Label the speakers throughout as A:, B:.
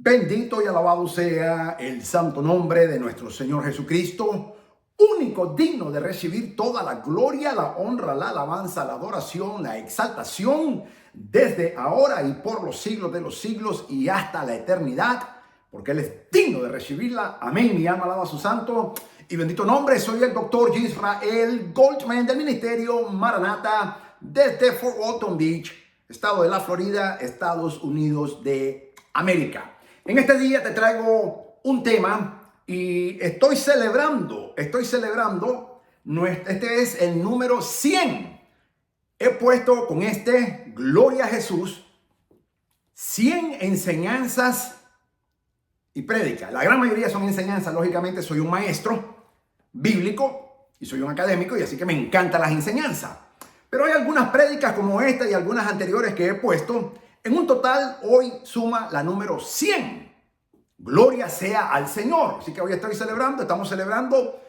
A: Bendito y alabado sea el santo nombre de nuestro Señor Jesucristo, único digno de recibir toda la gloria, la honra, la alabanza, la adoración, la exaltación, desde ahora y por los siglos de los siglos y hasta la eternidad, porque Él es digno de recibirla. Amén. Mi alma alaba a su santo y bendito nombre. Soy el doctor Israel Goldman del Ministerio Maranata desde Fort Walton Beach, estado de la Florida, Estados Unidos de América. En este día te traigo un tema y estoy celebrando, este es el número 100. He puesto con Gloria a Jesús, 100 enseñanzas y prédica. La gran mayoría son enseñanzas. Lógicamente soy un maestro bíblico y soy un académico y así que me encantan las enseñanzas. Pero hay algunas prédicas como esta y algunas anteriores que he puesto. En un total, hoy suma la número 100. Gloria sea al Señor. Así que hoy estamos celebrando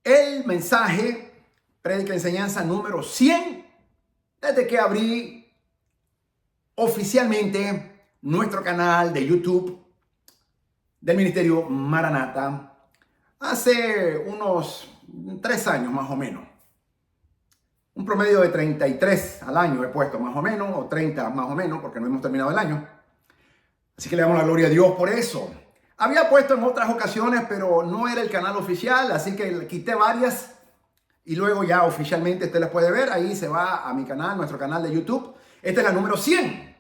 A: el mensaje, prédica, enseñanza número 100, desde que abrí oficialmente nuestro canal de YouTube del Ministerio Maranata hace unos 3 años más o menos. Un promedio de 33 al año he puesto más o menos, o 30 más o menos, porque no hemos terminado el año. Así que le damos la gloria a Dios por eso. Había puesto en otras ocasiones, pero no era el canal oficial, así que le quité varias. Y luego ya oficialmente usted las puede ver. Ahí se va a mi canal, nuestro canal de YouTube. Esta es la número 100.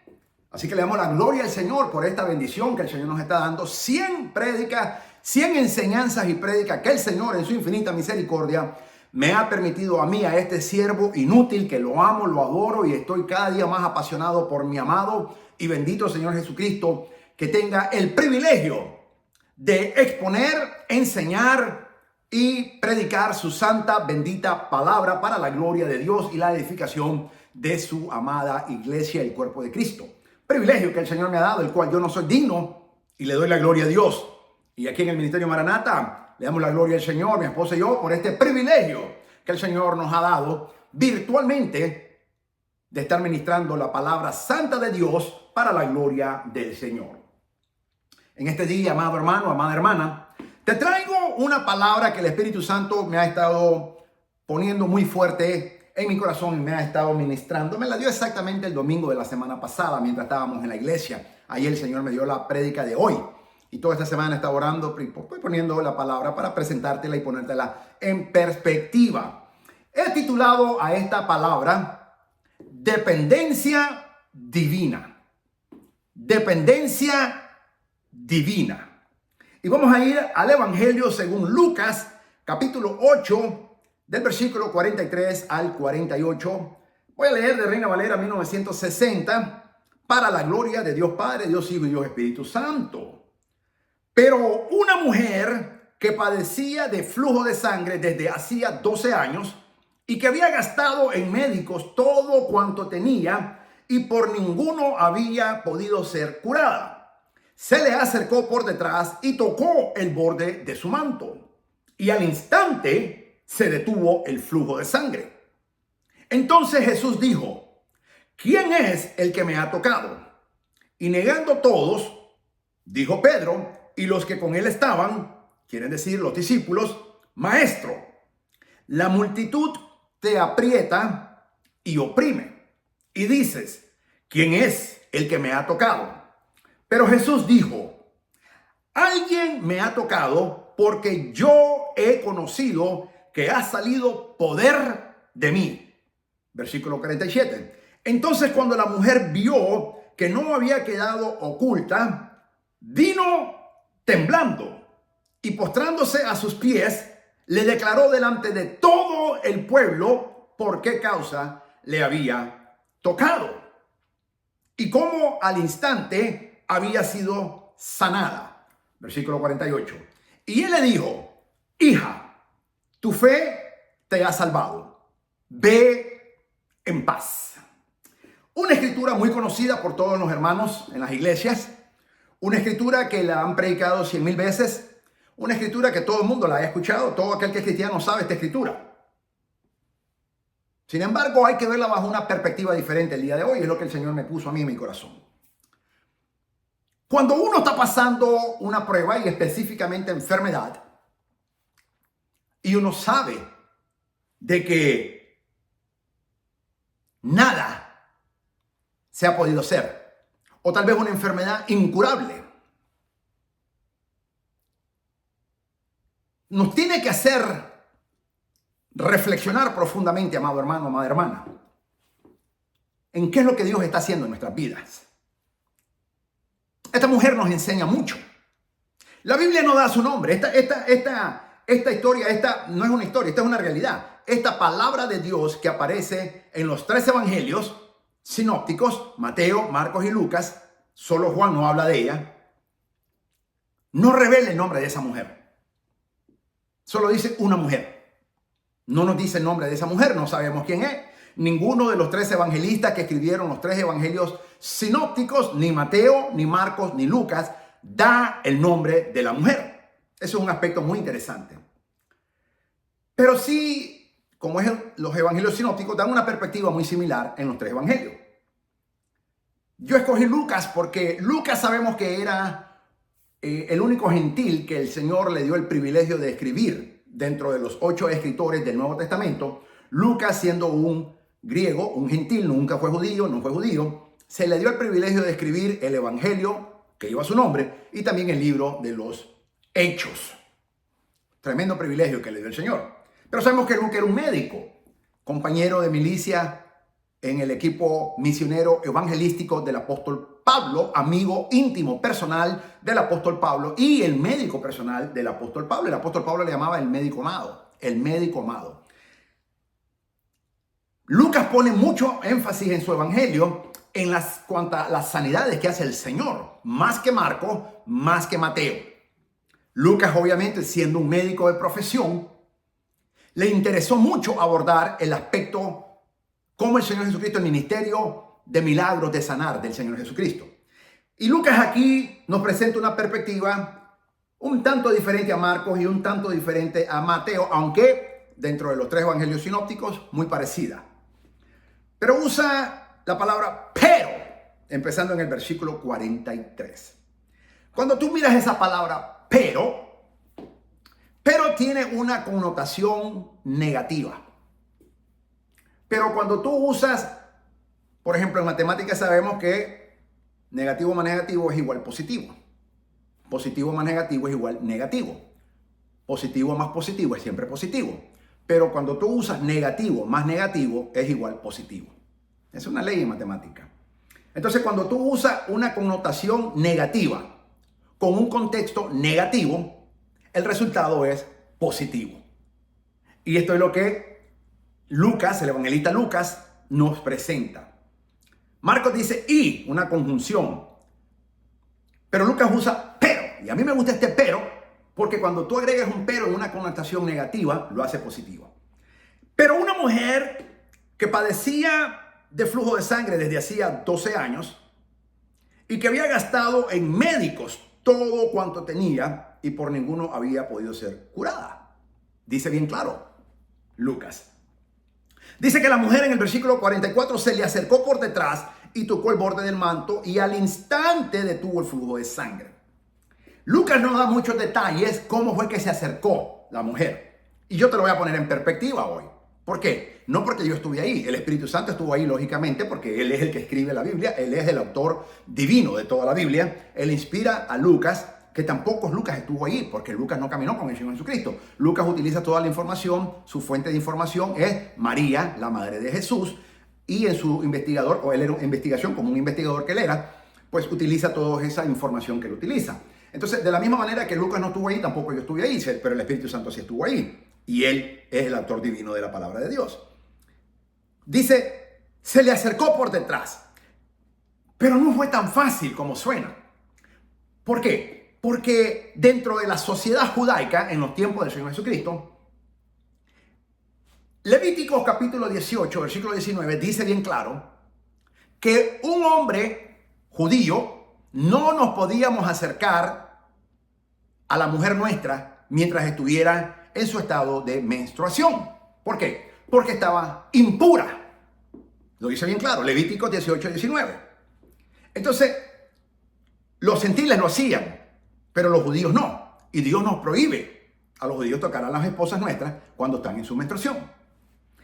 A: Así que le damos la gloria al Señor por esta bendición que el Señor nos está dando. 100 prédicas, 100 enseñanzas y prédicas que el Señor en su infinita misericordia me ha permitido a mí, a este siervo inútil, que lo amo, lo adoro y estoy cada día más apasionado por mi amado y bendito Señor Jesucristo, que tenga el privilegio de exponer, enseñar y predicar su santa, bendita palabra para la gloria de Dios y la edificación de su amada iglesia, el cuerpo de Cristo. Privilegio que el Señor me ha dado, el cual yo no soy digno, y le doy la gloria a Dios. Y aquí en el Ministerio Maranata le damos la gloria al Señor, mi esposa y yo, por este privilegio que el Señor nos ha dado virtualmente de estar ministrando la palabra santa de Dios para la gloria del Señor. En este día, amado hermano, amada hermana, te traigo una palabra que el Espíritu Santo me ha estado poniendo muy fuerte en mi corazón y me ha estado ministrando. Me la dio exactamente el domingo de la semana pasada mientras estábamos en la iglesia. Ahí el Señor me dio la prédica de hoy. Y toda esta semana estaba orando, estoy poniendo la palabra para presentártela y ponértela en perspectiva. He titulado a esta palabra Dependencia Divina. Dependencia Divina. Y vamos a ir al Evangelio según Lucas, capítulo 8, del versículo 43 al 48. Voy a leer de Reina Valera 1960, para la gloria de Dios Padre, Dios Hijo y Dios Espíritu Santo. Pero una mujer que padecía de flujo de sangre desde hacía 12 años y que había gastado en médicos todo cuanto tenía y por ninguno había podido ser curada, se le acercó por detrás y tocó el borde de su manto. Y al instante se detuvo el flujo de sangre. Entonces Jesús dijo: ¿quién es el que me ha tocado? Y negando todos, dijo Pedro y los que con él estaban, quieren decir los discípulos: Maestro, la multitud te aprieta y oprime. Y dices: ¿quién es el que me ha tocado? Pero Jesús dijo: alguien me ha tocado porque yo he conocido que ha salido poder de mí. Versículo 47. Entonces cuando la mujer vio que no había quedado oculta, vino temblando y postrándose a sus pies, le declaró delante de todo el pueblo por qué causa le había tocado y cómo al instante había sido sanada. Versículo 48. Y él le dijo: hija, tu fe te ha salvado. Ve en paz. Una escritura muy conocida por todos los hermanos en las iglesias. Una escritura que la han predicado 100,000 veces. Una escritura que todo el mundo la ha escuchado. Todo aquel que es cristiano sabe esta escritura. Sin embargo, hay que verla bajo una perspectiva diferente el día de hoy. Es lo que el Señor me puso a mí en mi corazón. Cuando uno está pasando una prueba y específicamente enfermedad, y uno sabe de que nada se ha podido hacer, o tal vez una enfermedad incurable, nos tiene que hacer reflexionar profundamente, amado hermano, amada hermana, en qué es lo que Dios está haciendo en nuestras vidas. Esta mujer nos enseña mucho. La Biblia no da su nombre. Esta historia, esta no es una historia, esta es una realidad. Esta palabra de Dios que aparece en los 3 evangelios sinópticos, Mateo, Marcos y Lucas, solo Juan no habla de ella, no revela el nombre de esa mujer. Solo dice una mujer. No nos dice el nombre de esa mujer, no sabemos quién es. Ninguno de los 3 evangelistas que escribieron los 3 evangelios sinópticos, ni Mateo, ni Marcos, ni Lucas, da el nombre de la mujer. Eso es un aspecto muy interesante. Pero sí, como es los evangelios sinópticos, dan una perspectiva muy similar en los 3 evangelios. Yo escogí Lucas porque Lucas sabemos que era el único gentil que el Señor le dio el privilegio de escribir dentro de los 8 escritores del Nuevo Testamento. Lucas, siendo un griego, un gentil, nunca fue judío, no fue judío, se le dio el privilegio de escribir el evangelio que lleva su nombre y también el libro de los Hechos. Tremendo privilegio que le dio el Señor. Pero sabemos que Lucas era un médico, compañero de milicia en el equipo misionero evangelístico del apóstol Pablo, amigo íntimo personal del apóstol Pablo y el médico personal del apóstol Pablo. El apóstol Pablo le llamaba el médico amado, el médico amado. Lucas pone mucho énfasis en su evangelio en cuanto a las sanidades que hace el Señor, más que Marcos, más que Mateo. Lucas, obviamente, siendo un médico de profesión, le interesó mucho abordar el aspecto cómo el Señor Jesucristo, el ministerio de milagros, de sanar del Señor Jesucristo. Y Lucas aquí nos presenta una perspectiva un tanto diferente a Marcos y un tanto diferente a Mateo, aunque dentro de los 3 evangelios sinópticos muy parecida. Pero usa la palabra pero, empezando en el versículo 43. Cuando tú miras esa palabra pero tiene una connotación negativa. Pero cuando tú usas, por ejemplo, en matemáticas sabemos que negativo más negativo es igual positivo. Positivo más negativo es igual negativo. Positivo más positivo es siempre positivo. Pero cuando tú usas negativo más negativo es igual positivo. Es una ley en matemática. Entonces, cuando tú usas una connotación negativa con un contexto negativo, el resultado es positivo. Y esto es lo que Lucas, el evangelista Lucas, nos presenta. Marcos dice y, una conjunción. Pero Lucas usa pero. Y a mí me gusta este pero porque cuando tú agregas un pero en una connotación negativa, lo hace positiva. Pero una mujer que padecía de flujo de sangre desde hacía 12 años y que había gastado en médicos todo cuanto tenía y por ninguno había podido ser curada. Dice bien claro Lucas. Dice que la mujer en el versículo 44 se le acercó por detrás y tocó el borde del manto y al instante detuvo el flujo de sangre. Lucas no da muchos detalles cómo fue que se acercó la mujer. Y yo te lo voy a poner en perspectiva hoy. ¿Por qué? No porque yo estuve ahí. El Espíritu Santo estuvo ahí, lógicamente, porque Él es el que escribe la Biblia. Él es el autor divino de toda la Biblia. Él inspira a Lucas, que tampoco Lucas estuvo ahí, porque Lucas no caminó con el Señor Jesucristo. Lucas utiliza toda la información. Su fuente de información es María, la madre de Jesús. Y en su investigador, o él era una investigación, como un investigador que él era, pues utiliza toda esa información que él utiliza. Entonces, de la misma manera que Lucas no estuvo ahí, tampoco yo estuve ahí, pero el Espíritu Santo sí estuvo ahí. Y él es el autor divino de la palabra de Dios. Dice, se le acercó por detrás. Pero no fue tan fácil como suena. ¿Por qué? Porque dentro de la sociedad judaica, en los tiempos del Señor Jesucristo, Levíticos capítulo 18, versículo 19, dice bien claro que un hombre judío no nos podíamos acercar a la mujer nuestra mientras estuviera en su estado de menstruación. ¿Por qué? Porque estaba impura. Lo dice bien claro, Levíticos 18, 19. Entonces, Los gentiles lo hacían, pero los judíos no. Y Dios nos prohíbe a los judíos tocar a las esposas nuestras cuando están en su menstruación.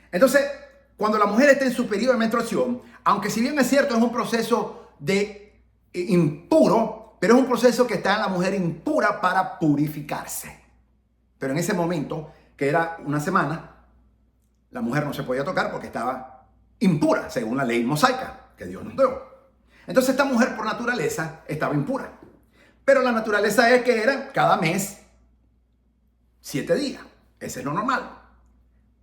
A: Entonces, cuando la mujer está en su periodo de menstruación, aunque si bien es cierto, es un proceso de impuro, pero es un proceso que está en la mujer impura para purificarse. Pero en ese momento, que era una semana, la mujer no se podía tocar porque estaba impura, según la ley mosaica que Dios nos dio. Entonces esta mujer por naturaleza estaba impura. Pero la naturaleza es que era cada mes 7 días. Ese es lo normal.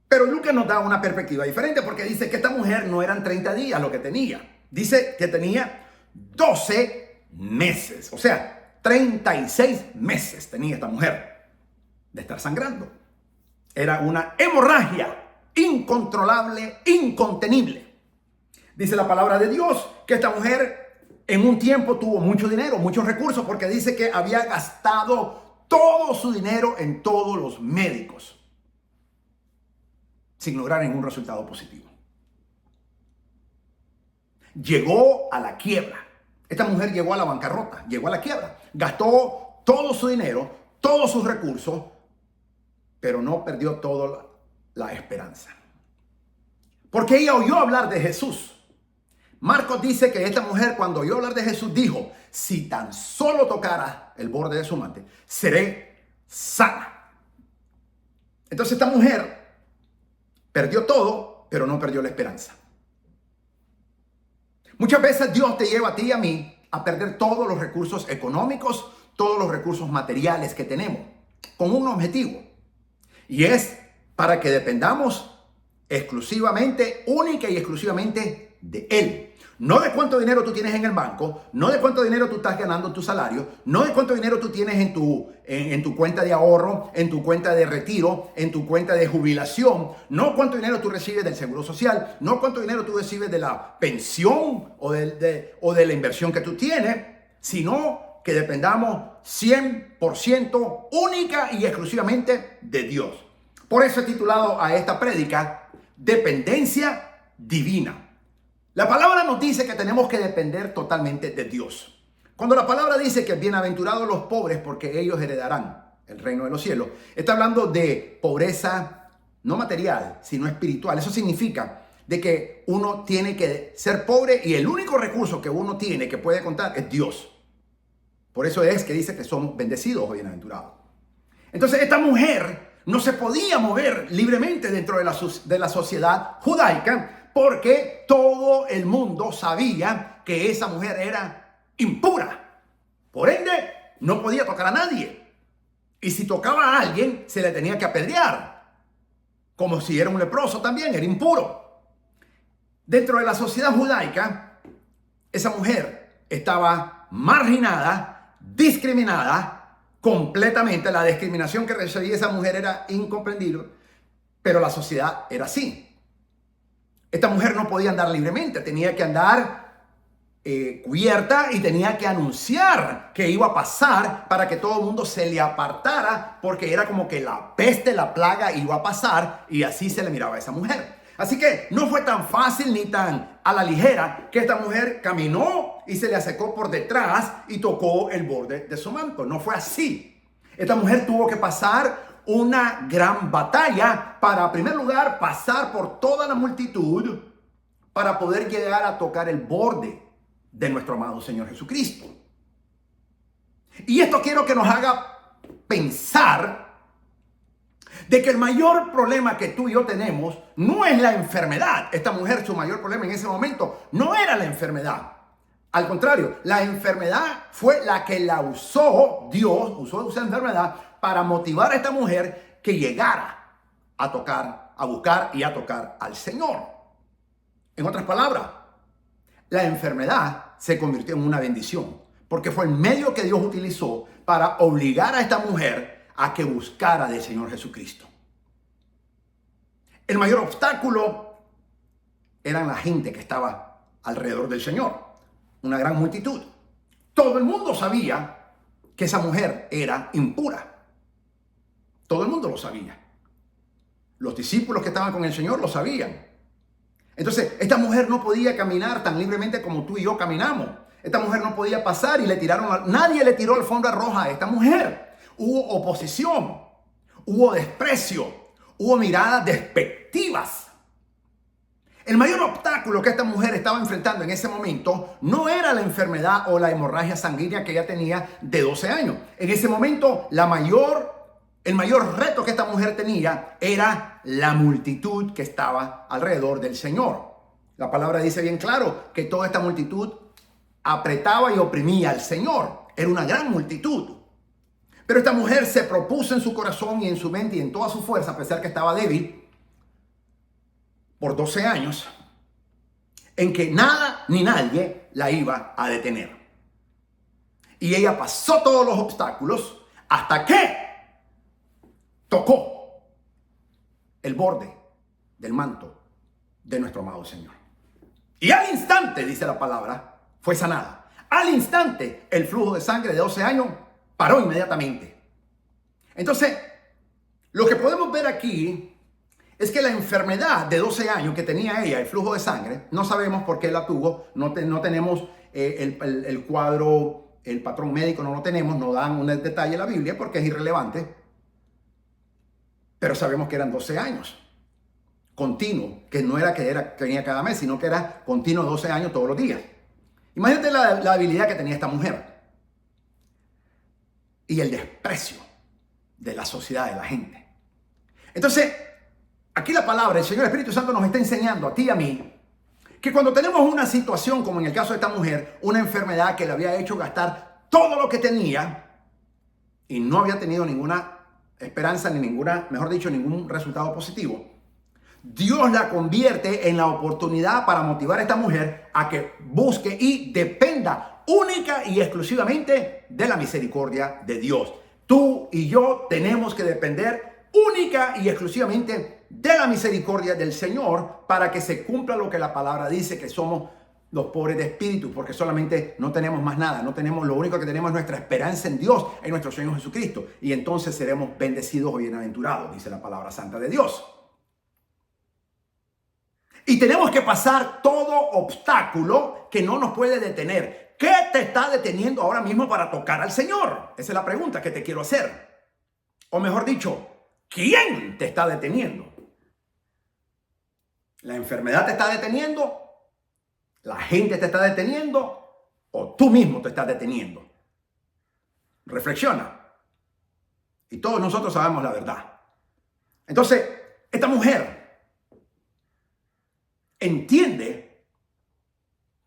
A: Pero Lucas nos da una perspectiva diferente porque dice que esta mujer no eran 30 días lo que tenía. Dice que tenía 12 meses. O sea, 36 meses tenía esta mujer de estar sangrando. Era una hemorragia incontrolable, incontenible. Dice la palabra de Dios que esta mujer en un tiempo tuvo mucho dinero, muchos recursos, porque dice que había gastado todo su dinero en todos los médicos, sin lograr ningún resultado positivo. Llegó a la quiebra. Esta mujer llegó a la bancarrota, llegó a la quiebra. Gastó todo su dinero, todos sus recursos, pero no perdió toda la esperanza. Porque ella oyó hablar de Jesús. Marcos dice que esta mujer cuando oyó hablar de Jesús dijo, si tan solo tocara el borde de su manto, seré sana. Entonces esta mujer perdió todo, pero no perdió la esperanza. Muchas veces Dios te lleva a ti y a mí a perder todos los recursos económicos, todos los recursos materiales que tenemos, con un objetivo. Y es para que dependamos exclusivamente, única y exclusivamente de Él. No de cuánto dinero tú tienes en el banco, no de cuánto dinero tú estás ganando en tu salario, no de cuánto dinero tú tienes en tu cuenta de ahorro, en tu cuenta de retiro, en tu cuenta de jubilación, no cuánto dinero tú recibes del seguro social, no cuánto dinero tú recibes de la pensión o de la inversión que tú tienes, sino que dependamos 100% única y exclusivamente de Dios. Por eso he titulado a esta prédica Dependencia Divina. La palabra nos dice que tenemos que depender totalmente de Dios. Cuando la palabra dice que bienaventurados los pobres porque ellos heredarán el reino de los cielos, está hablando de pobreza no material, sino espiritual. Eso significa de que uno tiene que ser pobre y el único recurso que uno tiene, que puede contar, es Dios. Por eso es que dice que somos bendecidos o bienaventurados. Entonces esta mujer no se podía mover libremente dentro de la sociedad judaica porque todo el mundo sabía que esa mujer era impura. Por ende, no podía tocar a nadie. Y si tocaba a alguien, se le tenía que apedrear. Como si era un leproso también, era impuro. Dentro de la sociedad judaica, esa mujer estaba marginada, discriminada completamente. La discriminación que recibía esa mujer era incomprendible, pero la sociedad era así. Esta mujer no podía andar libremente, tenía que andar cubierta y tenía que anunciar que iba a pasar para que todo el mundo se le apartara, porque era como que la peste, la plaga iba a pasar y así se le miraba a esa mujer. Así que no fue tan fácil ni tan a la ligera que esta mujer caminó y se le acercó por detrás y tocó el borde de su manto. No fue así. Esta mujer tuvo que pasar una gran batalla para, en primer lugar, pasar por toda la multitud para poder llegar a tocar el borde de nuestro amado Señor Jesucristo. Y esto quiero que nos haga pensar de que el mayor problema que tú y yo tenemos no es la enfermedad. Esta mujer, su mayor problema en ese momento no era la enfermedad. Al contrario, la enfermedad fue la que la usó, Dios usó esa enfermedad para motivar a esta mujer que llegara a tocar, a buscar y a tocar al Señor. En otras palabras, la enfermedad se convirtió en una bendición, porque fue el medio que Dios utilizó para obligar a esta mujer a que buscara del Señor Jesucristo. El mayor obstáculo eran la gente que estaba alrededor del Señor, una gran multitud. Todo el mundo sabía que esa mujer era impura. Todo el mundo lo sabía. Los discípulos que estaban con el Señor lo sabían. Entonces, esta mujer no podía caminar tan libremente como tú y yo caminamos. Esta mujer no podía pasar y nadie le tiró alfombra roja a esta mujer. Hubo oposición, hubo desprecio, hubo miradas despectivas. El mayor obstáculo que esta mujer estaba enfrentando en ese momento no era la enfermedad o la hemorragia sanguínea que ella tenía de 12 años. En ese momento, el mayor reto que esta mujer tenía era la multitud que estaba alrededor del Señor. La palabra dice bien claro que toda esta multitud apretaba y oprimía al Señor. Era una gran multitud. Pero esta mujer se propuso en su corazón y en su mente y en toda su fuerza, a pesar que estaba débil, por 12 años, en que nada ni nadie la iba a detener. Y ella pasó todos los obstáculos hasta que tocó el borde del manto de nuestro amado Señor. Y al instante, dice la palabra, fue sanada. Al instante, el flujo de sangre de 12 años paró inmediatamente. Entonces, lo que podemos ver aquí es que la enfermedad de 12 años que tenía ella, el flujo de sangre, no sabemos por qué la tuvo, no tenemos el cuadro, el patrón médico no lo tenemos, no dan un detalle en la Biblia porque es irrelevante, pero sabemos que eran 12 años, continuo, que no era que tenía cada mes, sino que era continuo 12 años todos los días. Imagínate la habilidad que tenía esta mujer y el desprecio de la sociedad, de la gente. Entonces, aquí la palabra, el Señor Espíritu Santo nos está enseñando a ti y a mí que cuando tenemos una situación como en el caso de esta mujer, una enfermedad que le había hecho gastar todo lo que tenía y no había tenido ninguna esperanza ni ningún resultado positivo, Dios la convierte en la oportunidad para motivar a esta mujer a que busque y dependa única y exclusivamente de la misericordia de Dios. Tú y yo tenemos que depender única y exclusivamente de la misericordia del Señor para que se cumpla lo que la palabra dice, que somos los pobres de espíritu, porque solamente no tenemos más nada, lo único que tenemos es nuestra esperanza en Dios, en nuestro Señor Jesucristo, y entonces seremos bendecidos o bienaventurados, dice la palabra santa de Dios. Y tenemos que pasar todo obstáculo que no nos puede detener. ¿Qué te está deteniendo ahora mismo para tocar al Señor? Esa es la pregunta que te quiero hacer. O mejor dicho, ¿quién te está deteniendo? ¿La enfermedad te está deteniendo? ¿La gente te está deteniendo? ¿O tú mismo te estás deteniendo? Reflexiona. Y todos nosotros sabemos la verdad. Entonces, esta mujer entiende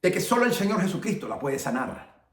A: de que solo el Señor Jesucristo la puede sanar.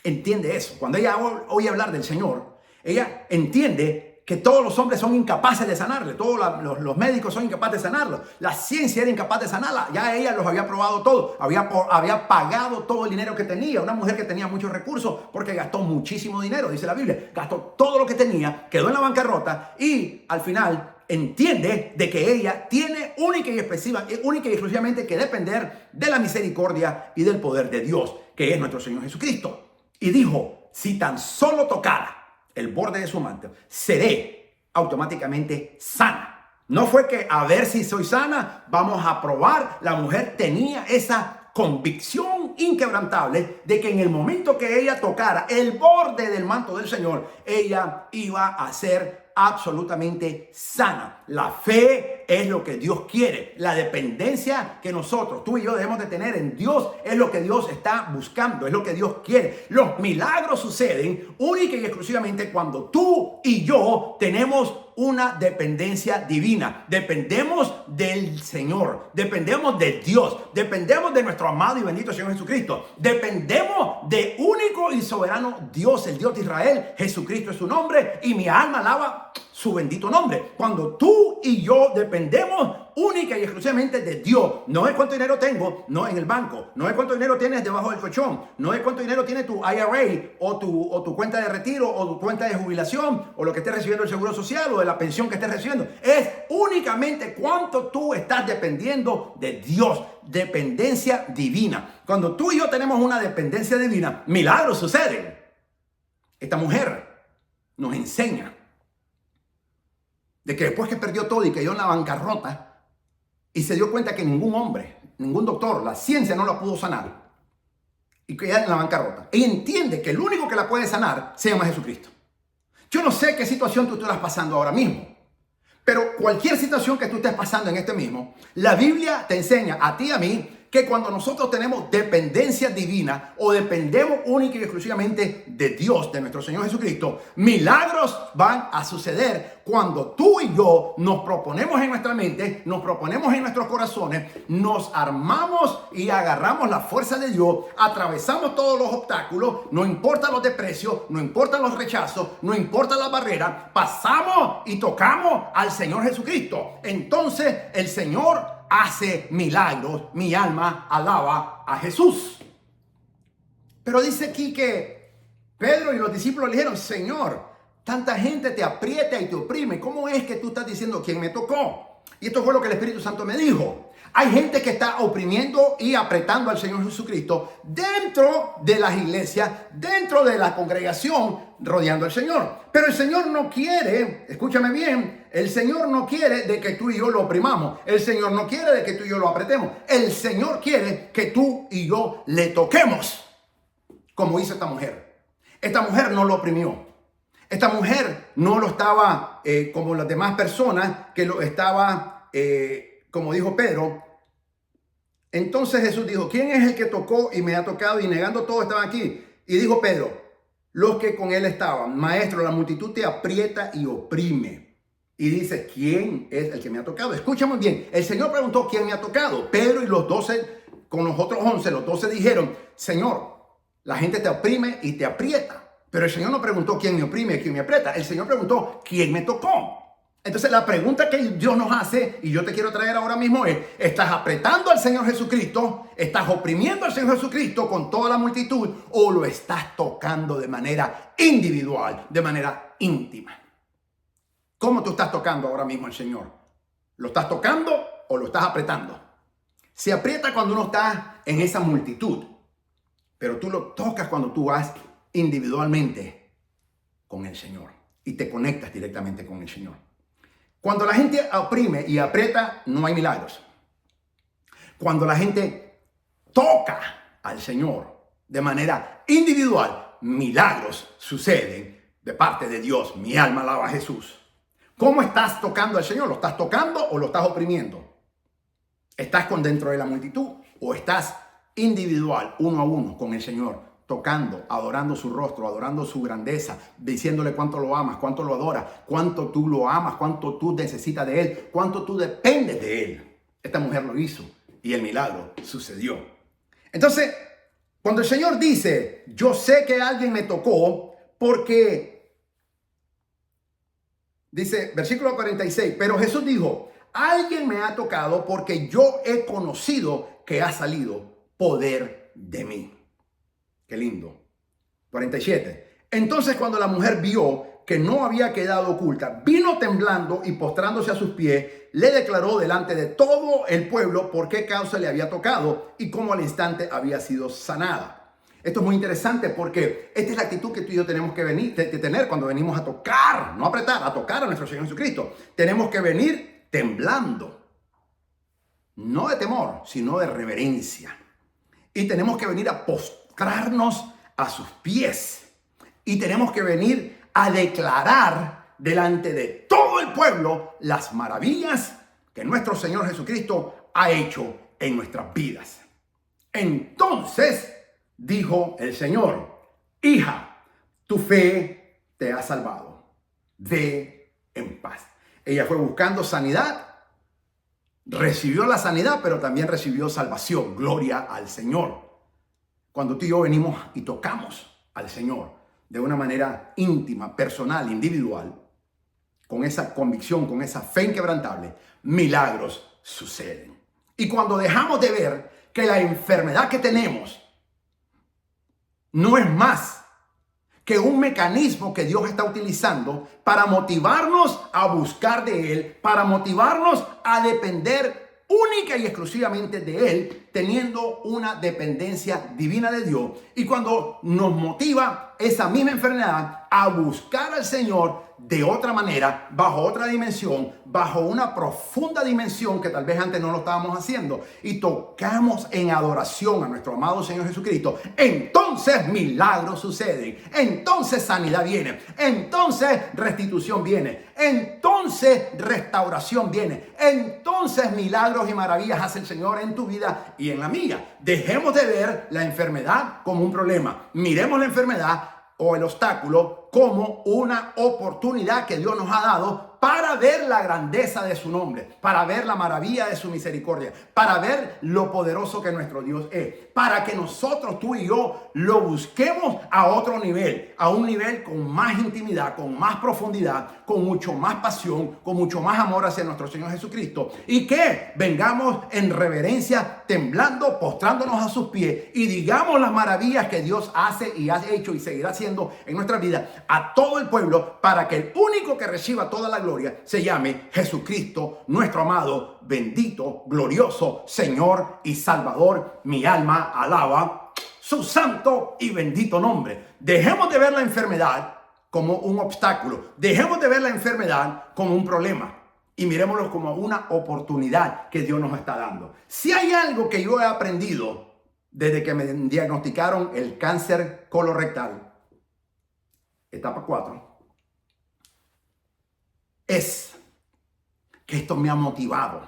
A: Entiende eso. Cuando ella oye hablar del Señor, ella entiende que todos los hombres son incapaces de sanarle, todos los médicos son incapaces de sanarlo, la ciencia era incapaz de sanarla, ya ella los había probado todo, había pagado todo el dinero que tenía, una mujer que tenía muchos recursos porque gastó muchísimo dinero, dice la Biblia, gastó todo lo que tenía, quedó en la bancarrota y al final entiende de que ella tiene única y exclusivamente que depender de la misericordia y del poder de Dios, que es nuestro Señor Jesucristo. Y dijo, si tan solo tocara el borde de su manto, seré automáticamente sana. No fue que a ver si soy sana, vamos a probar. La mujer tenía esa convicción inquebrantable de que en el momento que ella tocara el borde del manto del Señor, ella iba a ser absolutamente sana. La fe es lo que Dios quiere. La dependencia que nosotros, tú y yo, debemos de tener en Dios es lo que Dios está buscando, es lo que Dios quiere. Los milagros suceden única y exclusivamente cuando tú y yo tenemos una dependencia divina. Dependemos del Señor, dependemos de Dios, dependemos de nuestro amado y bendito Señor Jesucristo, dependemos de único y soberano Dios, el Dios de Israel. Jesucristo es su nombre y mi alma alaba su bendito nombre. Cuando tú y yo dependemos única y exclusivamente de Dios, no es cuánto dinero tengo, no en el banco, no es cuánto dinero tienes debajo del colchón, no es cuánto dinero tiene tu IRA o tu cuenta de retiro o tu cuenta de jubilación o lo que estés recibiendo del seguro social o de la pensión que estés recibiendo, es únicamente cuánto tú estás dependiendo de Dios. Dependencia divina. Cuando tú y yo tenemos una dependencia divina, milagros suceden. Esta mujer nos enseña de que después que perdió todo y cayó en la bancarrota y se dio cuenta que ningún hombre, ningún doctor, la ciencia no la pudo sanar, y queda en la bancarrota. Ella entiende que el único que la puede sanar se llama Jesucristo. Yo no sé qué situación tú estás pasando ahora mismo, pero cualquier situación que tú estés pasando en este mismo, la Biblia te enseña a ti y a mí que cuando nosotros tenemos dependencia divina o dependemos única y exclusivamente de Dios, de nuestro Señor Jesucristo, milagros van a suceder cuando tú y yo nos proponemos en nuestra mente, nos proponemos en nuestros corazones, nos armamos y agarramos la fuerza de Dios, atravesamos todos los obstáculos, no importa los desprecios, no importa los rechazos, no importa la barrera, pasamos y tocamos al Señor Jesucristo. Entonces el Señor hace milagros, mi alma alaba a Jesús. Pero dice aquí que Pedro y los discípulos le dijeron, Señor, tanta gente te aprieta y te oprime, ¿cómo es que tú estás diciendo quién me tocó? Y esto fue lo que el Espíritu Santo me dijo. Hay gente que está oprimiendo y apretando al Señor Jesucristo dentro de las iglesias, dentro de la congregación, rodeando al Señor. Pero el Señor no quiere, escúchame bien, el Señor no quiere de que tú y yo lo oprimamos. El Señor no quiere de que tú y yo lo apretemos. El Señor quiere que tú y yo le toquemos, como hizo esta mujer. Esta mujer no lo oprimió. Esta mujer no lo estaba como las demás personas que lo estaba... como dijo Pedro. Entonces Jesús dijo, ¿quién es el que tocó y me ha tocado? Y negando todo estaban aquí. Y dijo Pedro, los que con él estaban, maestro, la multitud te aprieta y oprime. Y dice, ¿quién es el que me ha tocado? Escucha muy bien, el Señor preguntó, ¿quién me ha tocado? Pedro y los 12, con los otros 11, los 12 dijeron, Señor, la gente te oprime y te aprieta. Pero el Señor no preguntó, ¿quién me oprime y quién me aprieta? El Señor preguntó, ¿quién me tocó? Entonces la pregunta que Dios nos hace, y yo te quiero traer ahora mismo es, ¿estás apretando al Señor Jesucristo? ¿Estás oprimiendo al Señor Jesucristo con toda la multitud? ¿O lo estás tocando de manera individual, de manera íntima? ¿Cómo tú estás tocando ahora mismo al Señor? ¿Lo estás tocando o lo estás apretando? Se aprieta cuando uno está en esa multitud, pero tú lo tocas cuando tú vas individualmente con el Señor y te conectas directamente con el Señor. Cuando la gente oprime y aprieta, no hay milagros. Cuando la gente toca al Señor de manera individual, milagros suceden de parte de Dios. Mi alma alaba a Jesús. ¿Cómo estás tocando al Señor? ¿Lo estás tocando o lo estás oprimiendo? ¿Estás con dentro de la multitud o estás individual, uno a uno, con el Señor? Tocando, adorando su rostro, adorando su grandeza, diciéndole cuánto lo amas, cuánto lo adoras, cuánto tú lo amas, cuánto tú necesitas de Él, cuánto tú dependes de Él. Esta mujer lo hizo y el milagro sucedió. Entonces, cuando el Señor dice, yo sé que alguien me tocó porque, dice, versículo 46, pero Jesús dijo, alguien me ha tocado porque yo he conocido que ha salido poder de mí. Qué lindo. 47. Entonces cuando la mujer vio que no había quedado oculta, vino temblando y postrándose a sus pies, le declaró delante de todo el pueblo por qué causa le había tocado y cómo al instante había sido sanada. Esto es muy interesante porque esta es la actitud que tú y yo tenemos que tener cuando venimos a tocar, no a apretar, a tocar a nuestro Señor Jesucristo. Tenemos que venir temblando, no de temor, sino de reverencia. Y tenemos que venir a postrarnos a sus pies. Y tenemos que venir a declarar delante de todo el pueblo las maravillas que nuestro Señor Jesucristo ha hecho en nuestras vidas. Entonces dijo el Señor, hija, tu fe te ha salvado. Ve en paz. Ella fue buscando sanidad, recibió la sanidad, pero también recibió salvación. Gloria al Señor. Cuando tú y yo venimos y tocamos al Señor de una manera íntima, personal, individual, con esa convicción, con esa fe inquebrantable, milagros suceden. Y cuando dejamos de ver que la enfermedad que tenemos no es más que un mecanismo que Dios está utilizando para motivarnos a buscar de Él, para motivarnos a depender única y exclusivamente de Él, teniendo una dependencia divina de Dios. Y cuando nos motiva esa misma enfermedad a buscar al Señor de otra manera, bajo otra dimensión, bajo una profunda dimensión que tal vez antes no lo estábamos haciendo, y tocamos en adoración a nuestro amado Señor Jesucristo, entonces milagros suceden, entonces sanidad viene, entonces restitución viene, entonces restauración viene, entonces milagros y maravillas hace el Señor en tu vida y en la mía. Dejemos de ver la enfermedad como un problema, miremos la enfermedad o el obstáculo como una oportunidad que Dios nos ha dado para ver la grandeza de su nombre, para ver la maravilla de su misericordia, para ver lo poderoso que nuestro Dios es, para que nosotros, tú y yo, lo busquemos a otro nivel, a un nivel con más intimidad, con más profundidad, con mucho más pasión, con mucho más amor hacia nuestro Señor Jesucristo, y que vengamos en reverencia, temblando, postrándonos a sus pies y digamos las maravillas que Dios hace y ha hecho y seguirá haciendo en nuestra vida a todo el pueblo, para que el único que reciba toda la gloria se llame Jesucristo, nuestro amado, bendito, glorioso Señor y Salvador. Mi alma alaba su santo y bendito nombre. Dejemos de ver la enfermedad como un obstáculo, dejemos de ver la enfermedad como un problema y miremoslo como una oportunidad que Dios nos está dando. Si hay algo que yo he aprendido desde que me diagnosticaron el cáncer colorectal, etapa 4, es que esto me ha motivado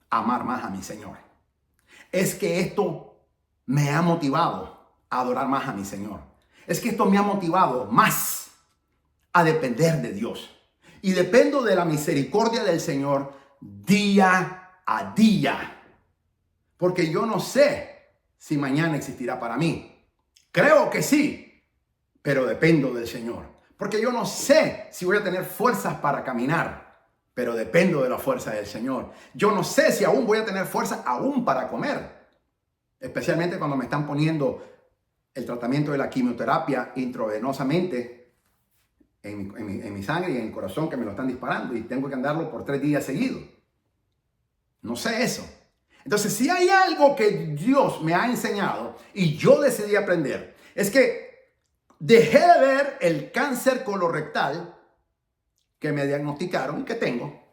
A: a amar más a mi Señor. Es que esto me ha motivado a adorar más a mi Señor. Es que esto me ha motivado más a depender de Dios. Y dependo de la misericordia del Señor día a día. Porque yo no sé si mañana existirá para mí. Creo que sí, pero dependo del Señor. Porque yo no sé si voy a tener fuerzas para caminar, pero dependo de la fuerza del Señor. Yo no sé si aún voy a tener fuerza aún para comer, especialmente cuando me están poniendo el tratamiento de la quimioterapia intravenosamente en mi sangre y en el corazón, que me lo están disparando y tengo que andarlo por 3 días seguidos. No sé eso. Entonces, si hay algo que Dios me ha enseñado y yo decidí aprender, es que dejé de ver el cáncer colorectal que me diagnosticaron y que tengo.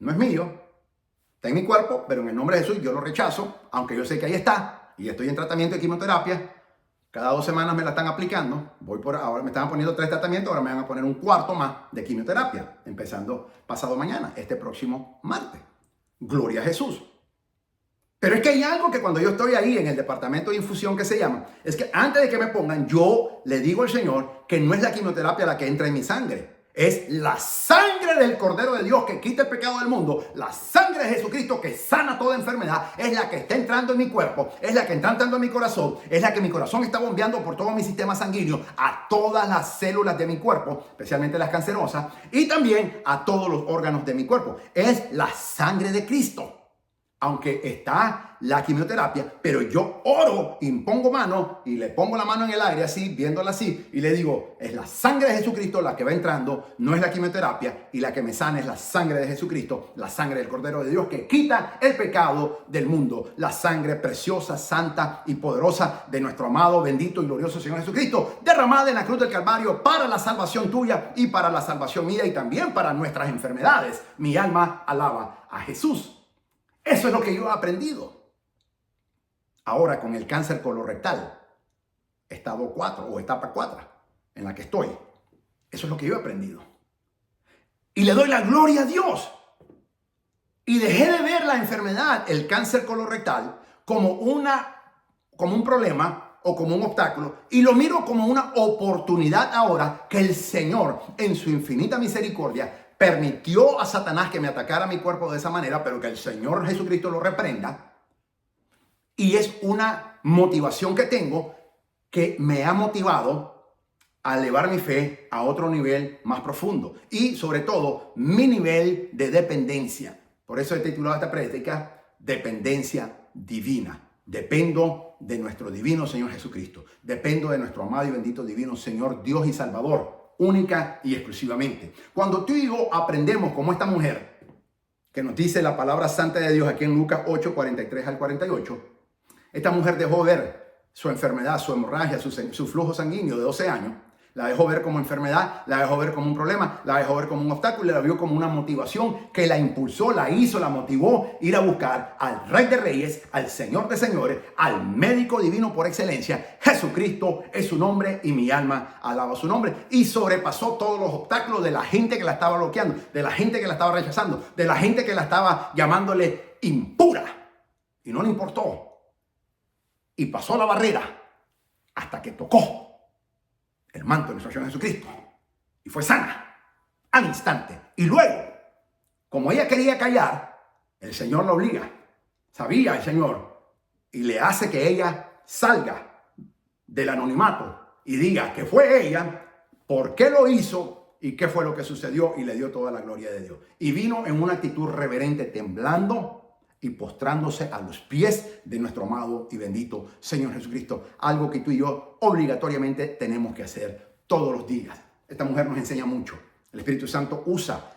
A: No es mío, está en mi cuerpo, pero en el nombre de Jesús yo lo rechazo, aunque yo sé que ahí está y estoy en tratamiento de quimioterapia. Cada 2 semanas me la están aplicando. Ahora me estaban poniendo 3 tratamientos, ahora me van a poner un 4º más de quimioterapia, empezando pasado mañana, este próximo martes. Gloria a Jesús. Pero es que hay algo que cuando yo estoy ahí en el departamento de infusión que se llama, es que antes de que me pongan, yo le digo al Señor que no es la quimioterapia la que entra en mi sangre. Es la sangre del Cordero de Dios que quita el pecado del mundo. La sangre de Jesucristo que sana toda enfermedad. Es la que está entrando en mi cuerpo. Es la que está entrando en mi corazón. Es la que mi corazón está bombeando por todo mi sistema sanguíneo. A todas las células de mi cuerpo. Especialmente las cancerosas. Y también a todos los órganos de mi cuerpo. Es la sangre de Cristo. Aunque está la quimioterapia, pero yo oro, impongo mano y le pongo la mano en el aire así, viéndola así, y le digo, es la sangre de Jesucristo la que va entrando, no es la quimioterapia, y la que me sana es la sangre de Jesucristo, la sangre del Cordero de Dios que quita el pecado del mundo, la sangre preciosa, santa y poderosa de nuestro amado, bendito y glorioso Señor Jesucristo, derramada en la cruz del Calvario para la salvación tuya y para la salvación mía y también para nuestras enfermedades. Mi alma alaba a Jesús. Eso es lo que yo he aprendido. Ahora con el cáncer colorectal, estado 4 o etapa 4 en la que estoy. Eso es lo que yo he aprendido. Y le doy la gloria a Dios. Y dejé de ver la enfermedad, el cáncer colorectal, como un problema o como un obstáculo. Y lo miro como una oportunidad ahora que el Señor, en su infinita misericordia, permitió a Satanás que me atacara mi cuerpo de esa manera, pero que el Señor Jesucristo lo reprenda. Y es una motivación que tengo que me ha motivado a elevar mi fe a otro nivel más profundo. Y sobre todo, mi nivel de dependencia. Por eso he titulado esta prédica, Dependencia Divina. Dependo de nuestro divino Señor Jesucristo. Dependo de nuestro amado y bendito divino Señor Dios y Salvador. Única y exclusivamente. Cuando tú y yo aprendemos como esta mujer que nos dice la palabra santa de Dios aquí en Lucas 8, 43 al 48, esta mujer dejó ver su enfermedad, su hemorragia, su flujo sanguíneo de 12 años. La dejó ver como enfermedad, la dejó ver como un problema, la dejó ver como un obstáculo y la vio como una motivación que la impulsó, la hizo, la motivó a ir a buscar al Rey de Reyes, al Señor de Señores, al médico divino por excelencia. Jesucristo es su nombre y mi alma alaba su nombre. Y sobrepasó todos los obstáculos de la gente que la estaba bloqueando, de la gente que la estaba rechazando, de la gente que la estaba llamándole impura. Y no le importó. Y pasó la barrera hasta que tocó el manto de nuestro Señor Jesucristo y fue sana al instante. Y luego, como ella quería callar, el Señor la obliga. Sabía el Señor y le hace que ella salga del anonimato y diga que fue ella, por qué lo hizo y qué fue lo que sucedió, y le dio toda la gloria de Dios. Y vino en una actitud reverente, temblando y postrándose a los pies de nuestro amado y bendito Señor Jesucristo. Algo que tú y yo obligatoriamente tenemos que hacer todos los días. Esta mujer nos enseña mucho. El Espíritu Santo usa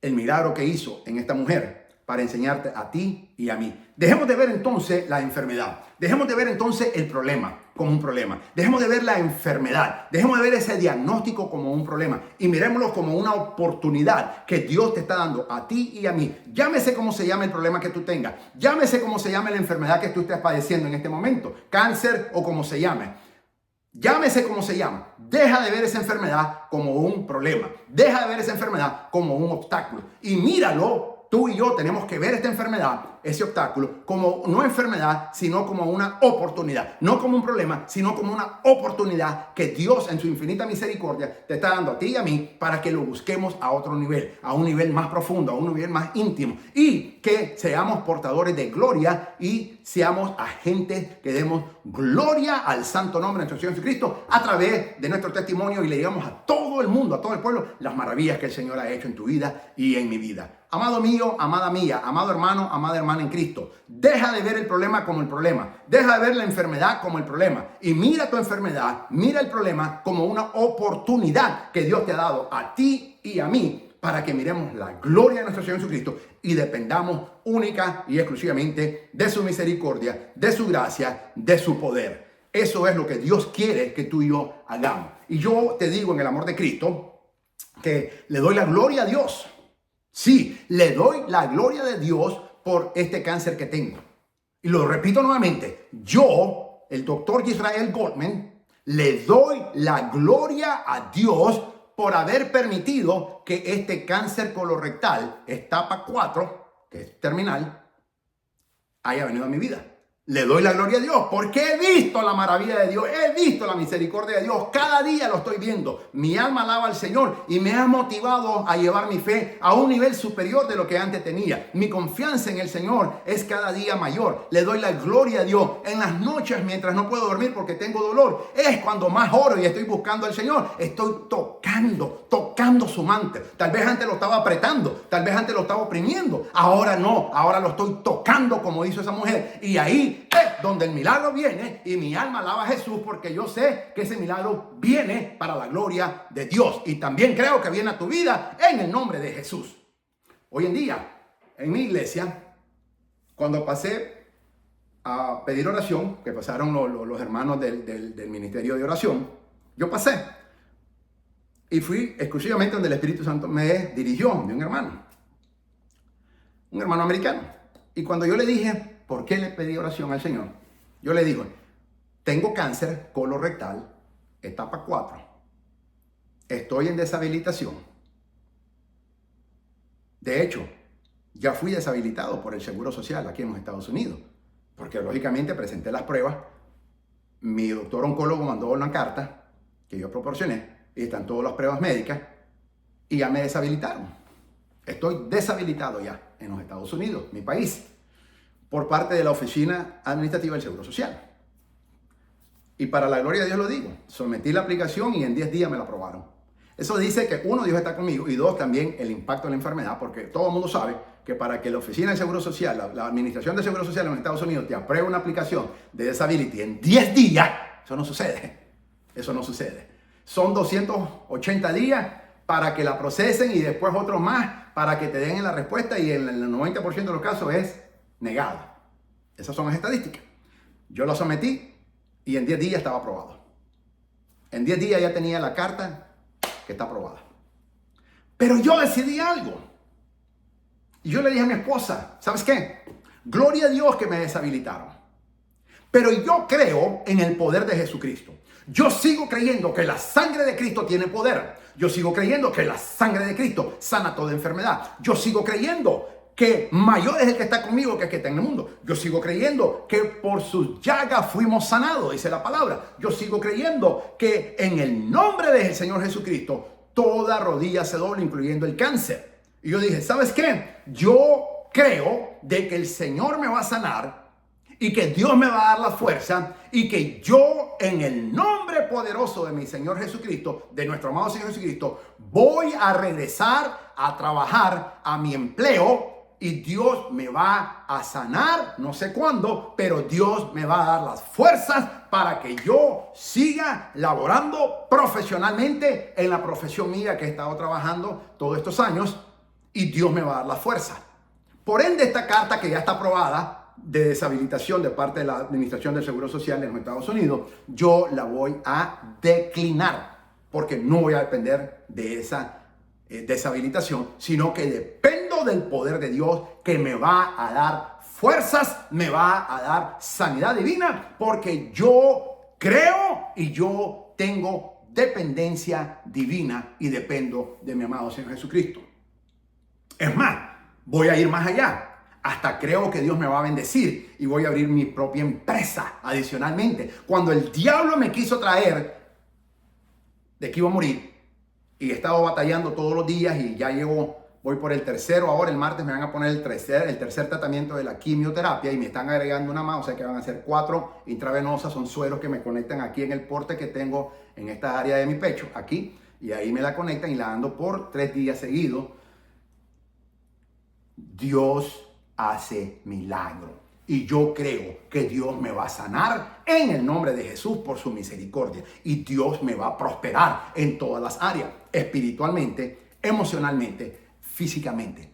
A: el milagro que hizo en esta mujer para enseñarte a ti y a mí. Dejemos de ver entonces la enfermedad. Dejemos de ver entonces el problema como un problema. Dejemos de ver la enfermedad. Dejemos de ver ese diagnóstico como un problema. Y miremoslo como una oportunidad que Dios te está dando a ti y a mí. Llámese como se llame el problema que tú tengas. Llámese como se llame la enfermedad que tú estés padeciendo en este momento. Cáncer o como se llame. Llámese como se llama. Deja de ver esa enfermedad como un problema. Deja de ver esa enfermedad como un obstáculo. Y míralo. Tú y yo tenemos que ver esta enfermedad, ese obstáculo, como no enfermedad, sino como una oportunidad. No como un problema, sino como una oportunidad que Dios en su infinita misericordia te está dando a ti y a mí para que lo busquemos a otro nivel, a un nivel más profundo, a un nivel más íntimo. Y que seamos portadores de gloria y seamos agentes que demos gloria al santo nombre de nuestro Señor Jesucristo a través de nuestro testimonio y le digamos a todo el mundo, a todo el pueblo, las maravillas que el Señor ha hecho en tu vida y en mi vida. Amado mío, amada mía, amado hermano, amada hermana en Cristo, deja de ver el problema como el problema. Deja de ver la enfermedad como el problema. Y mira tu enfermedad, mira el problema como una oportunidad que Dios te ha dado a ti y a mí para que miremos la gloria de nuestro Señor Jesucristo y dependamos única y exclusivamente de su misericordia, de su gracia, de su poder. Eso es lo que Dios quiere que tú y yo hagamos. Y yo te digo en el amor de Cristo que le doy la gloria a Dios. Sí, le doy la gloria de Dios por este cáncer que tengo. Y lo repito nuevamente, yo, el doctor Israel Goldman, le doy la gloria a Dios por haber permitido que este cáncer colorectal, etapa 4, que es terminal, haya venido a mi vida. Le doy la gloria a Dios porque he visto la maravilla de Dios, he visto la misericordia de Dios. Cada día lo estoy viendo. Mi alma alaba al Señor y me ha motivado a llevar mi fe a un nivel superior de lo que antes tenía. Mi confianza en el Señor es cada día mayor. Le doy la gloria a Dios. En las noches, mientras no puedo dormir porque tengo dolor, es cuando más oro y estoy buscando al Señor. Estoy tocando su manto. Tal vez antes lo estaba apretando, tal vez antes lo estaba oprimiendo. Ahora no, ahora lo estoy tocando como hizo esa mujer. Y ahí es donde el milagro viene y mi alma alaba a Jesús porque yo sé que ese milagro viene para la gloria de Dios y también creo que viene a tu vida en el nombre de Jesús. Hoy en día, en mi iglesia, cuando pasé a pedir oración, que pasaron los hermanos del ministerio de oración, yo pasé y fui exclusivamente donde el Espíritu Santo me dirigió, de un hermano americano. Y cuando yo le dije, ¿por qué le pedí oración al Señor? Yo le digo, tengo cáncer colorectal, etapa 4. Estoy en deshabilitación. De hecho, ya fui deshabilitado por el Seguro Social aquí en los Estados Unidos. Porque lógicamente presenté las pruebas. Mi doctor oncólogo mandó una carta que yo proporcioné y están todas las pruebas médicas y ya me deshabilitaron. Estoy deshabilitado ya en los Estados Unidos, mi país, por parte de la Oficina Administrativa del Seguro Social. Y para la gloria de Dios lo digo, sometí la aplicación y en 10 días me la aprobaron. Eso dice que uno, Dios está conmigo, y dos, también el impacto de la enfermedad, porque todo el mundo sabe que para que la Oficina del Seguro Social, la Administración del Seguro Social en los Estados Unidos te apruebe una aplicación de disability en 10 días, eso no sucede. Eso no sucede. Son 280 días para que la procesen y después otros más para que te den la respuesta y en el 90% de los casos es negado. Esas son las estadísticas. Yo lo sometí y en 10 días estaba aprobado. En 10 días ya tenía la carta que está aprobada. Pero yo decidí algo. Y yo le dije a mi esposa, ¿sabes qué? Gloria a Dios que me deshabilitaron. Pero yo creo en el poder de Jesucristo. Yo sigo creyendo que la sangre de Cristo tiene poder. Yo sigo creyendo que la sangre de Cristo sana toda enfermedad. Yo sigo creyendo que mayor es el que está conmigo que el que está en el mundo. Yo sigo creyendo que por sus llagas fuimos sanados, dice la palabra. Yo sigo creyendo que en el nombre del Señor Jesucristo toda rodilla se dobla, incluyendo el cáncer. Y yo dije, ¿sabes qué? Yo creo de que el Señor me va a sanar y que Dios me va a dar la fuerza y que yo en el nombre poderoso de mi Señor Jesucristo, de nuestro amado Señor Jesucristo, voy a regresar a trabajar a mi empleo y Dios me va a sanar, no sé cuándo, pero Dios me va a dar las fuerzas para que yo siga laborando profesionalmente en la profesión mía que he estado trabajando todos estos años y Dios me va a dar la fuerza. Por ende, esta carta que ya está aprobada de deshabilitación de parte de la Administración del Seguro Social en los Estados Unidos, yo la voy a declinar porque no voy a depender de esa deshabilitación, sino que dependo del poder de Dios que me va a dar fuerzas, me va a dar sanidad divina, porque yo creo y yo tengo dependencia divina y dependo de mi amado Señor Jesucristo. Es más, voy a ir más allá. Hasta creo que Dios me va a bendecir y voy a abrir mi propia empresa adicionalmente. Cuando el diablo me quiso traer de que iba a morir y he estado batallando todos los días y ya voy por el tercero ahora, el martes me van a poner el tercer tratamiento de la quimioterapia y me están agregando una más, o sea que van a ser 4 intravenosas, son sueros que me conectan aquí en el porte que tengo en esta área de mi pecho, aquí, y ahí me la conectan y la ando por 3 días seguidos. Dios hace milagro y yo creo que Dios me va a sanar en el nombre de Jesús por su misericordia y Dios me va a prosperar en todas las áreas, espiritualmente, emocionalmente, físicamente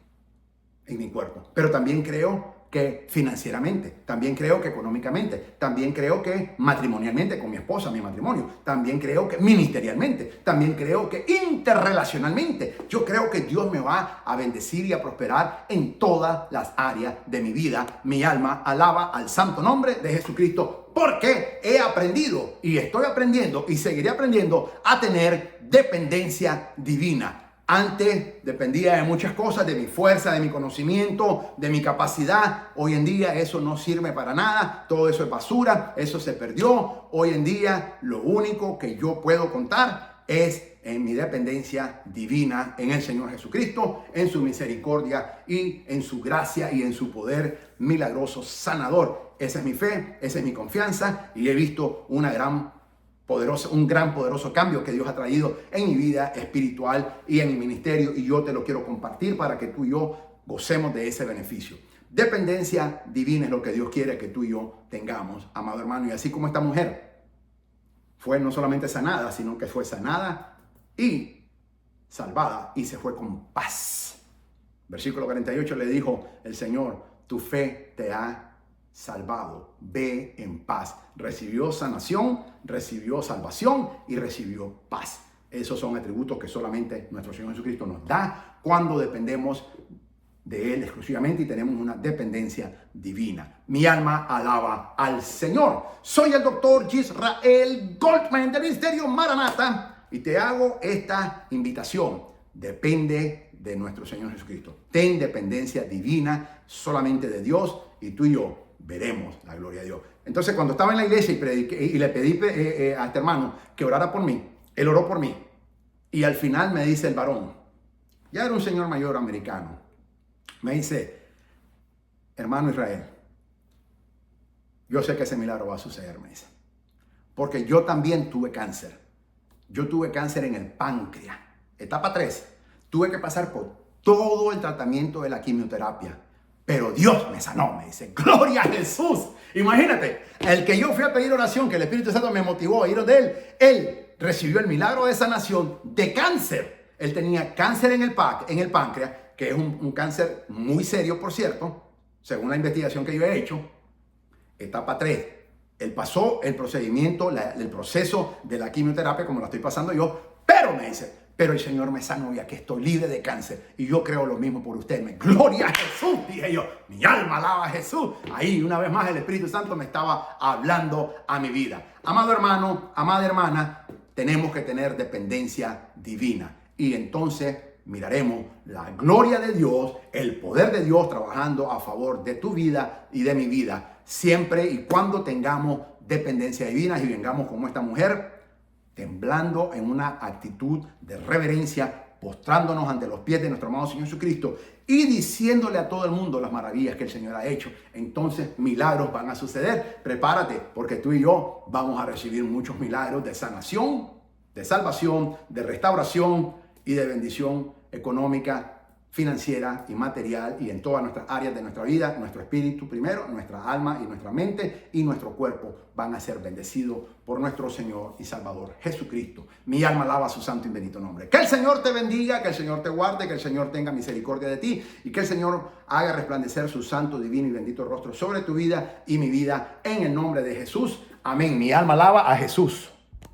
A: en mi cuerpo, pero también creo que financieramente, también creo que económicamente, también creo que matrimonialmente con mi esposa, mi matrimonio, también creo que ministerialmente, también creo que interrelacionalmente. Yo creo que Dios me va a bendecir y a prosperar en todas las áreas de mi vida. Mi alma alaba al santo nombre de Jesucristo porque he aprendido y estoy aprendiendo y seguiré aprendiendo a tener dependencia divina. Antes dependía de muchas cosas, de mi fuerza, de mi conocimiento, de mi capacidad. Hoy en día eso no sirve para nada. Todo eso es basura, eso se perdió. Hoy en día lo único que yo puedo contar es en mi dependencia divina en el Señor Jesucristo, en su misericordia y en su gracia y en su poder milagroso sanador. Esa es mi fe, esa es mi confianza y he visto un gran poderoso cambio que Dios ha traído en mi vida espiritual y en mi ministerio y yo te lo quiero compartir para que tú y yo gocemos de ese beneficio. Dependencia divina es lo que Dios quiere que tú y yo tengamos, amado hermano, y así como esta mujer fue no solamente sanada, sino que fue sanada y salvada y se fue con paz. Versículo 48 le dijo el Señor, tu fe te ha salvado, ve en paz. Recibió sanación, recibió salvación y recibió paz. Esos son atributos que solamente nuestro Señor Jesucristo nos da cuando dependemos de Él exclusivamente y tenemos una dependencia divina. Mi alma alaba al Señor. Soy el doctor Yisrael Goldman del Ministerio Maranata y te hago esta invitación. Depende de nuestro Señor Jesucristo. Ten dependencia divina solamente de Dios y tú y yo veremos la gloria de Dios. Entonces, cuando estaba en la iglesia y prediqué, y le pedí a este hermano que orara por mí, él oró por mí. Y al final me dice el varón, ya era un señor mayor americano, me dice, hermano Israel, yo sé que ese milagro va a suceder, me dice. Porque yo también tuve cáncer. Yo tuve cáncer en el páncreas, etapa 3. Tuve que pasar por todo el tratamiento de la quimioterapia. Pero Dios me sanó, me dice, gloria a Jesús. Imagínate, el que yo fui a pedir oración, que el Espíritu Santo me motivó a ir de él recibió el milagro de sanación de cáncer. Él tenía cáncer en el páncreas, que es un cáncer muy serio, por cierto, según la investigación que yo he hecho. Etapa 3. Él pasó el procedimiento, el proceso de la quimioterapia como la estoy pasando yo, pero me dice, pero el Señor me sanó ya que estoy libre de cáncer. Y yo creo lo mismo por usted. Gloria a Jesús, dije yo. Mi alma alaba a Jesús. Ahí una vez más el Espíritu Santo me estaba hablando a mi vida. Amado hermano, amada hermana, tenemos que tener dependencia divina. Y entonces miraremos la gloria de Dios, el poder de Dios trabajando a favor de tu vida y de mi vida. Siempre y cuando tengamos dependencia divina y vengamos como esta mujer, temblando en una actitud de reverencia, postrándonos ante los pies de nuestro amado Señor Jesucristo y diciéndole a todo el mundo las maravillas que el Señor ha hecho. Entonces milagros van a suceder. Prepárate, porque tú y yo vamos a recibir muchos milagros de sanación, de salvación, de restauración y de bendición económica, financiera y material, y en todas nuestras áreas de nuestra vida. Nuestro espíritu primero, nuestra alma y nuestra mente y nuestro cuerpo van a ser bendecidos por nuestro Señor y Salvador Jesucristo. Mi alma alaba su santo y bendito nombre. Que el Señor te bendiga, que el Señor te guarde, que el Señor tenga misericordia de ti y que el Señor haga resplandecer su santo, divino y bendito rostro sobre tu vida y mi vida en el nombre de Jesús. Amén. Mi alma alaba a Jesús.